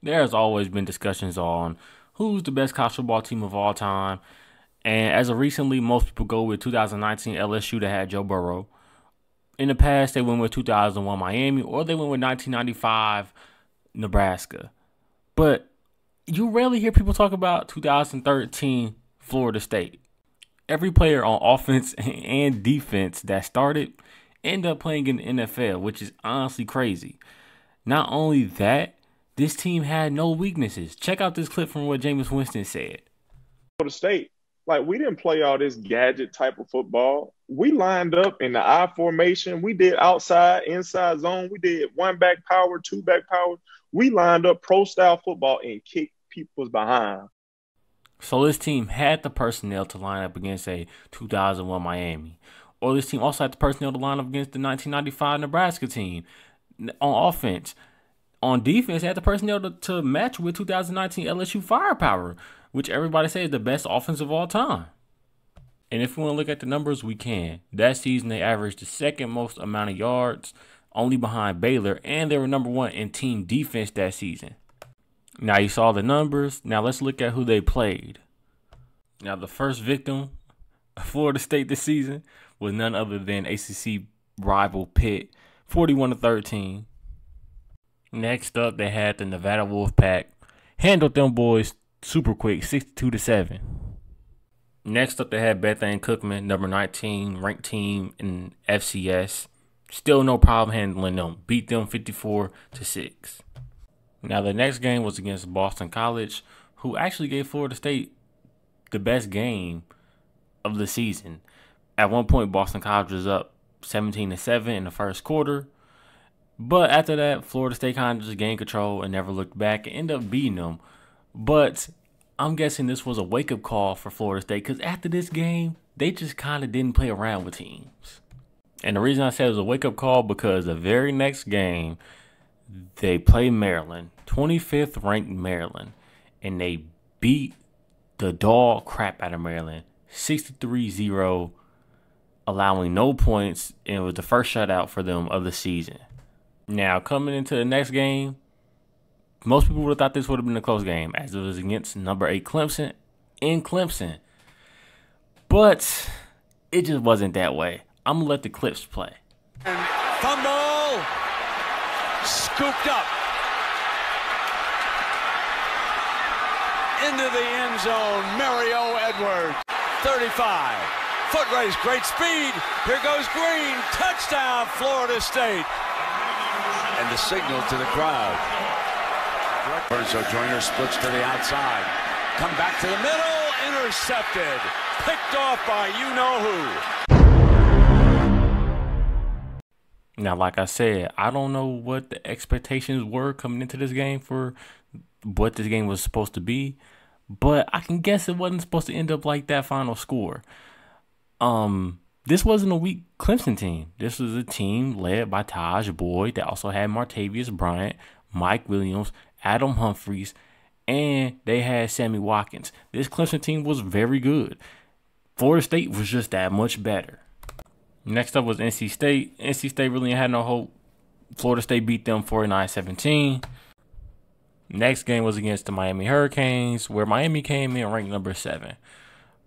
There's always been discussions on who's the best college football team of all time. And as of recently, most people go with 2019 LSU that had Joe Burrow. In the past, they went with 2001 Miami, or they went with 1995 Nebraska. But you rarely hear people talk about 2013 Florida State. Every player on offense and defense that started ended up playing in the NFL, which is honestly crazy. Not only that, this team had no weaknesses. Check out this clip from what Jameis Winston said. Florida State, like we didn't play all this gadget type of football. We lined up in the I formation. We did outside, inside zone. We did one back power, two back power. We lined up pro style football and kicked people's behind. So this team had the personnel to line up against a 2001 Miami. Or this team also had the personnel to line up against the 1995 Nebraska team on offense. On defense, they had the personnel to match with 2019 LSU firepower, which everybody says is the best offense of all time. And if we want to look at the numbers, we can. That season, they averaged the second most amount of yards, only behind Baylor, and they were number one in team defense that season. Now, you saw the numbers. Now, let's look at who they played. Now, the first victim of Florida State this season was none other than ACC rival Pitt, 41-13. Next up, they had the Nevada Wolfpack. Handled them boys super quick, 62-7. Next up, they had Bethany Cookman, number 19, ranked team in FCS. Still no problem handling them. Beat them 54-6. Now, the next game was against Boston College, who actually gave Florida State the best game of the season. At one point, Boston College was up 17-7 in the first quarter. But after that, Florida State kind of just gained control and never looked back and ended up beating them. But I'm guessing this was a wake-up call for Florida State because after this game, they just kind of didn't play around with teams. And the reason I said it was a wake-up call because the very next game, they played Maryland, 25th ranked Maryland, and they beat the dog crap out of Maryland, 63-0, allowing no points, and it was the first shutout for them of the season. Now, coming into the next game, most people would have thought this would have been a close game, as it was against number 8 Clemson in Clemson. But it just wasn't that way. I'm going to let the clips play. Fumble! Scooped up. Into the end zone, Mario Edwards. 35. Foot race, great speed. Here goes Green. Touchdown, Florida State. And the signal to the crowd. So Joyner splits to the outside. Come back to the middle. Intercepted. Picked off by you-know-who. Now, like I said, I don't know what the expectations were coming into this game for what this game was supposed to be, but I can guess it wasn't supposed to end up like that final score. This wasn't a weak Clemson team. This was a team led by Taj Boyd that also had Martavius Bryant, Mike Williams, Adam Humphries, and they had Sammy Watkins. This Clemson team was very good. Florida State was just that much better. Next up was NC State. NC State really had no hope. Florida State beat them 49-17. Next game was against the Miami Hurricanes, where Miami came in ranked number 7.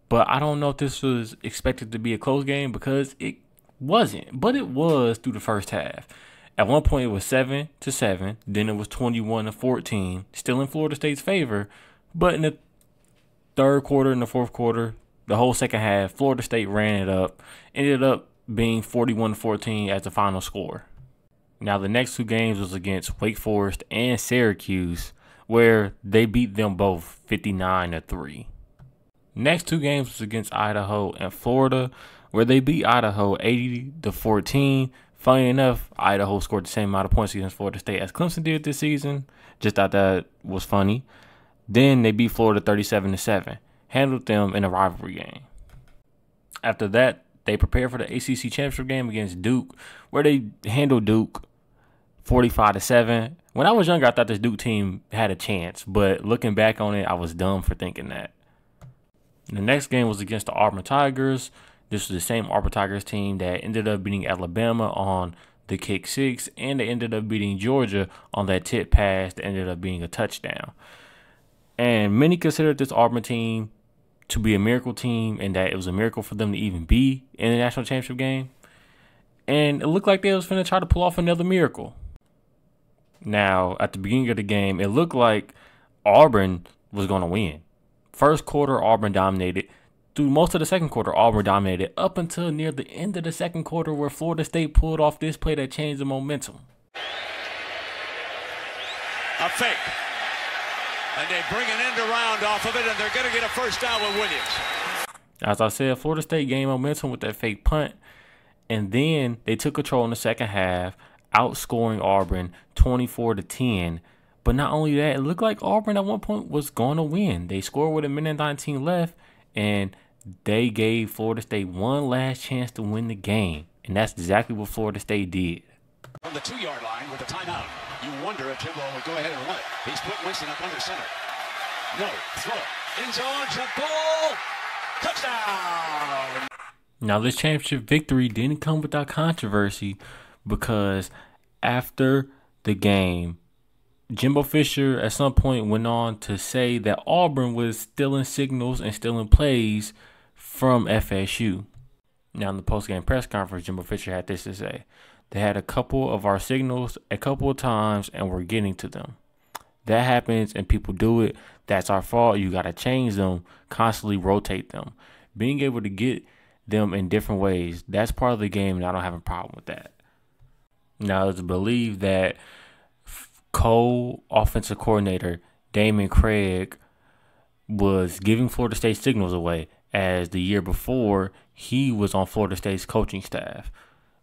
But I don't know if this was expected to be a close game because it wasn't. But it was through the first half. At one point, it was 7-7. Then it was 21-14, still in Florida State's favor. But in the third quarter and the fourth quarter, the whole second half, Florida State ran it up. Ended up being 41-14 as the final score. Now, the next two games was against Wake Forest and Syracuse, where they beat them both 59-3. Next two games was against Idaho and Florida, where they beat Idaho 80-14. Funny enough, Idaho scored the same amount of points against Florida State as Clemson did this season. Just thought that was funny. Then they beat Florida 37-7. Handled them in a rivalry game. After that, they prepared for the ACC championship game against Duke, where they handled Duke 45-7. When I was younger, I thought this Duke team had a chance, but looking back on it, I was dumb for thinking that. The next game was against the Auburn Tigers. This was the same Auburn Tigers team that ended up beating Alabama on the kick six, and they ended up beating Georgia on that tip pass that ended up being a touchdown. And many considered this Auburn team to be a miracle team and that it was a miracle for them to even be in the national championship game. And it looked like they was finna try to pull off another miracle. Now, at the beginning of the game, it looked like Auburn was going to win. First quarter, Auburn dominated. Through most of the second quarter, Auburn dominated up until near the end of the second quarter where Florida State pulled off this play that changed the momentum. A fake. And they bring an end around off of it, and they're going to get a first down with Williams. As I said, Florida State gained momentum with that fake punt. And then they took control in the second half, outscoring Auburn 24-10. But not only that, it looked like Auburn at one point was going to win. They scored with a minute and 19 left, and they gave Florida State one last chance to win the game. And that's exactly what Florida State did. From the 2-yard line with a timeout, you wonder if Timbo would go ahead and run it. He's put Winston up under center. No, throw it. End zone, jump ball, touchdown! Now, this championship victory didn't come without controversy because after the game, Jimbo Fisher at some point went on to say that Auburn was stealing signals and stealing plays from FSU. Now, in the post-game press conference, Jimbo Fisher had this to say. They had a couple of our signals a couple of times and we're getting to them. That happens and people do it. That's our fault. You got to change them, constantly rotate them. Being able to get them in different ways, that's part of the game, and I don't have a problem with that. Now, it's believed that co-offensive coordinator Damon Craig was giving Florida State signals away, as the year before he was on Florida State's coaching staff,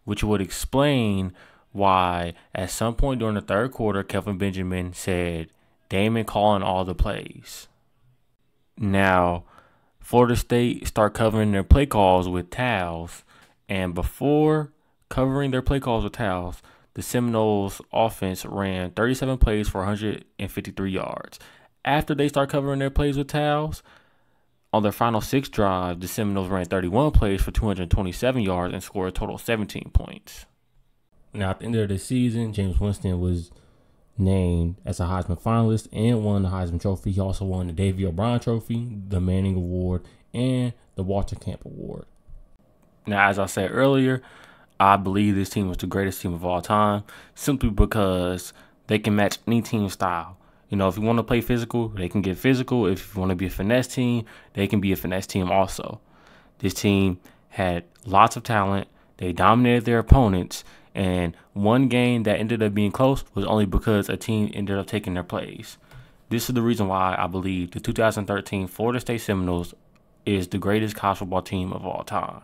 which would explain why at some point during the third quarter, Kelvin Benjamin said, Damon calling all the plays. Now, Florida State start covering their play calls with towels, and before covering their play calls with towels, the Seminoles offense ran 37 plays for 153 yards. After they start covering their plays with towels, on their final 6 drives, the Seminoles ran 31 plays for 227 yards and scored a total of 17 points. Now, at the end of the season, Jameis Winston was named as a Heisman finalist and won the Heisman Trophy. He also won the Davey O'Brien Trophy, the Manning Award, and the Walter Camp Award. Now, as I said earlier, I believe this team was the greatest team of all time simply because they can match any team style. You know, if you want to play physical, they can get physical. If you want to be a finesse team, they can be a finesse team also. This team had lots of talent. They dominated their opponents. And one game that ended up being close was only because a team ended up taking their plays. This is the reason why I believe the 2013 Florida State Seminoles is the greatest college football team of all time.